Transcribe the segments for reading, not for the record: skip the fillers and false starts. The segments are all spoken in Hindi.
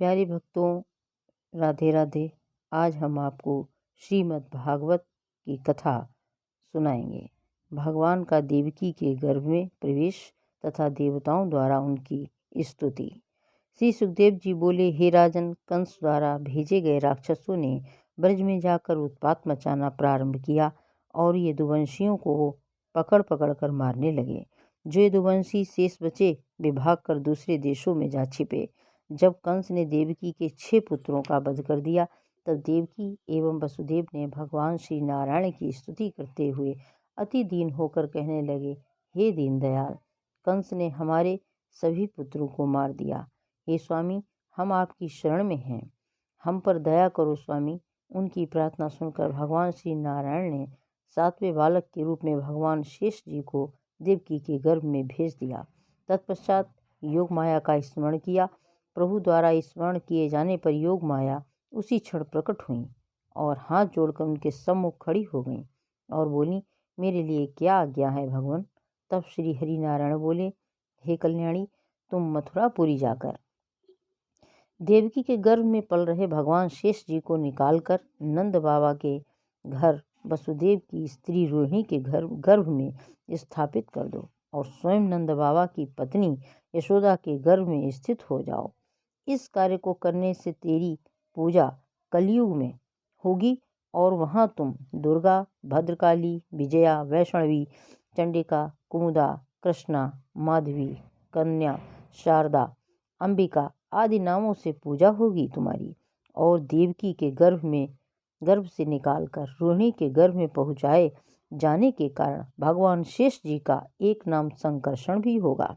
प्यारे भक्तों, राधे राधे। आज हम आपको श्रीमद् भागवत की कथा सुनाएंगे। भगवान का देवकी के गर्भ में प्रवेश तथा देवताओं द्वारा उनकी स्तुति। श्री सुखदेव जी बोले, हे राजन, कंस द्वारा भेजे गए राक्षसों ने ब्रज में जाकर उत्पात मचाना प्रारंभ किया और यदुवंशियों को पकड़ पकड़ कर मारने लगे। जो यदुवंशी शेष बचे वे भागकर दूसरे देशों में जा छिपे। जब कंस ने देवकी के 6 पुत्रों का वध कर दिया, तब देवकी एवं वसुदेव ने भगवान श्री नारायण की स्तुति करते हुए अति दीन होकर कहने लगे, हे दीनदयाल, कंस ने हमारे सभी पुत्रों को मार दिया। हे स्वामी, हम आपकी शरण में हैं, हम पर दया करो स्वामी। उनकी प्रार्थना सुनकर भगवान श्री नारायण ने 7वें बालक के रूप में भगवान शेष जी को देवकी के गर्भ में भेज दिया। तत्पश्चात योग माया का स्मरण किया। प्रभु द्वारा स्मरण किए जाने पर योग माया उसी क्षण प्रकट हुई और हाथ जोड़कर उनके सम्मुख खड़ी हो गई और बोली, मेरे लिए क्या आज्ञा है भगवान। तब श्री हरि नारायण बोले, हे कल्याणी, तुम मथुरापुरी जाकर देवकी के गर्भ में पल रहे भगवान शेष जी को निकालकर नंद बाबा के घर वसुदेव की स्त्री रोहिणी के गर्भ में स्थापित कर दो और स्वयं नंद बाबा की पत्नी यशोदा के गर्भ में स्थित हो जाओ। इस कार्य को करने से तेरी पूजा कलयुग में होगी और वहाँ तुम दुर्गा, भद्रकाली, विजया, वैष्णवी, चंडिका, कुमुदा, कृष्णा, माधवी, कन्या, शारदा, अंबिका आदि नामों से पूजा होगी तुम्हारी। और देवकी के गर्भ से निकालकर रोहिणी के गर्भ में पहुँचाए जाने के कारण भगवान शेष जी का एक नाम संकर्षण भी होगा।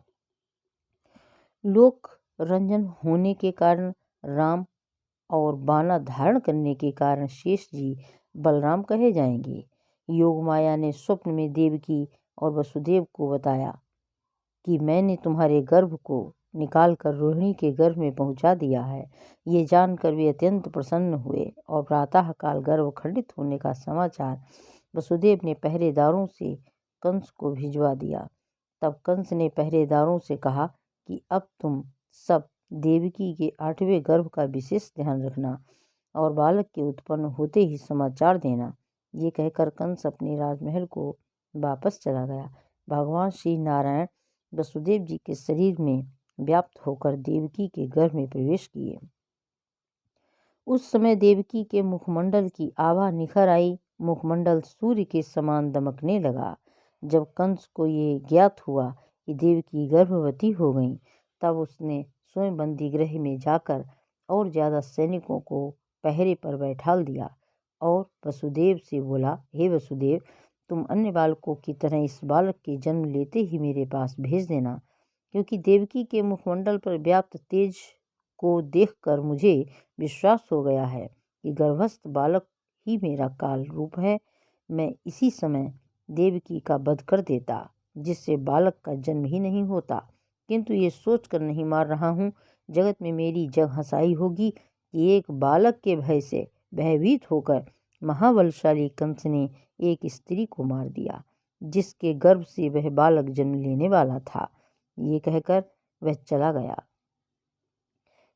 लोक रंजन होने के कारण राम और बाना धारण करने के कारण शेष जी बलराम कहे जाएंगे। योग माया ने स्वप्न में देवकी और वसुदेव को बताया कि मैंने तुम्हारे गर्भ को निकालकर रोहिणी के गर्भ में पहुंचा दिया है। ये जानकर वे अत्यंत प्रसन्न हुए और प्रातःकाल गर्भ खंडित होने का समाचार वसुदेव ने पहरेदारों से कंस को भिजवा दिया। तब कंस ने पहरेदारों से कहा कि अब तुम सब देवकी के 8वें गर्भ का विशेष ध्यान रखना और बालक के उत्पन्न होते ही समाचार देना। ये कहकर कंस अपने राजमहल को वापस चला गया। भगवान श्री नारायण वसुदेव जी के शरीर में व्याप्त होकर देवकी के गर्भ में प्रवेश किए। उस समय देवकी के मुखमंडल की आभा निखर आई। मुखमंडल सूर्य के समान दमकने लगा। जब कंस को ये ज्ञात हुआ कि देवकी गर्भवती हो गई, तब उसने स्वयं बंदी गृह में जाकर और ज़्यादा सैनिकों को पहरे पर बैठाल दिया और वसुदेव से बोला, हे वसुदेव, तुम अन्य बालकों की तरह इस बालक के जन्म लेते ही मेरे पास भेज देना, क्योंकि देवकी के मुखमंडल पर व्याप्त तेज को देखकर मुझे विश्वास हो गया है कि गर्भस्थ बालक ही मेरा काल रूप है। मैं इसी समय देवकी का वध कर देता, जिससे बालक का जन्म ही नहीं होता, किंतु ये सोचकर नहीं मार रहा हूँ, जगत में मेरी जग हंसाई होगी कि एक बालक के भय से भयभीत होकर महाबलशाली कंस ने एक स्त्री को मार दिया, जिसके गर्भ से वह बालक जन्म लेने वाला था। ये कहकर वह चला गया।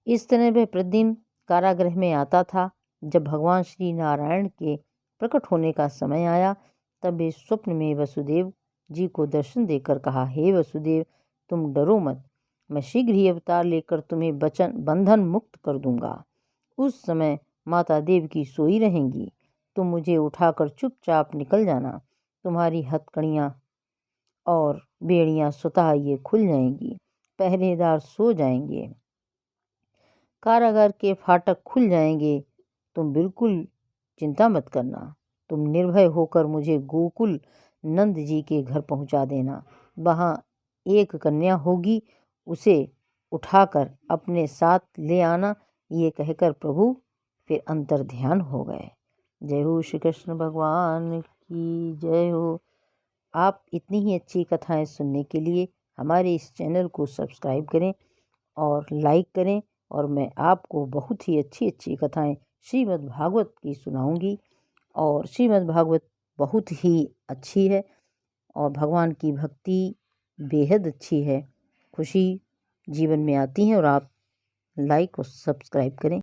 इस तरह वह प्रतिदिन कारागृह में आता था। जब भगवान श्री नारायण के प्रकट होने का समय आया, तब वे स्वप्न में वसुदेव जी को दर्शन देकर कहा, हे वसुदेव, तुम डरो मत, मैं शीघ्र ही अवतार लेकर तुम्हें बंधन मुक्त कर दूंगा। उस समय माता देवकी सोई रहेंगी, तुम मुझे उठाकर चुपचाप निकल जाना। तुम्हारी हथकड़ियाँ और बेड़ियाँ स्वतः ये खुल जाएंगी, पहरेदार सो जाएंगे, कारागार के फाटक खुल जाएंगे। तुम बिल्कुल चिंता मत करना। तुम निर्भय होकर मुझे गोकुल नंद जी के घर पहुंचा देना। वहाँ एक कन्या होगी, उसे उठाकर अपने साथ ले आना। ये कहकर प्रभु फिर अंतर ध्यान हो गए। जय हो श्री कृष्ण भगवान की जय हो। आप इतनी ही अच्छी कथाएं सुनने के लिए हमारे इस चैनल को सब्सक्राइब करें और लाइक करें, और मैं आपको बहुत ही अच्छी अच्छी कथाएं श्रीमद् भागवत की सुनाऊंगी। और श्रीमद् भागवत बहुत ही अच्छी है और भगवान की भक्ति बेहद अच्छी है। खुशी जीवन में आती है और आप लाइक और सब्सक्राइब करें।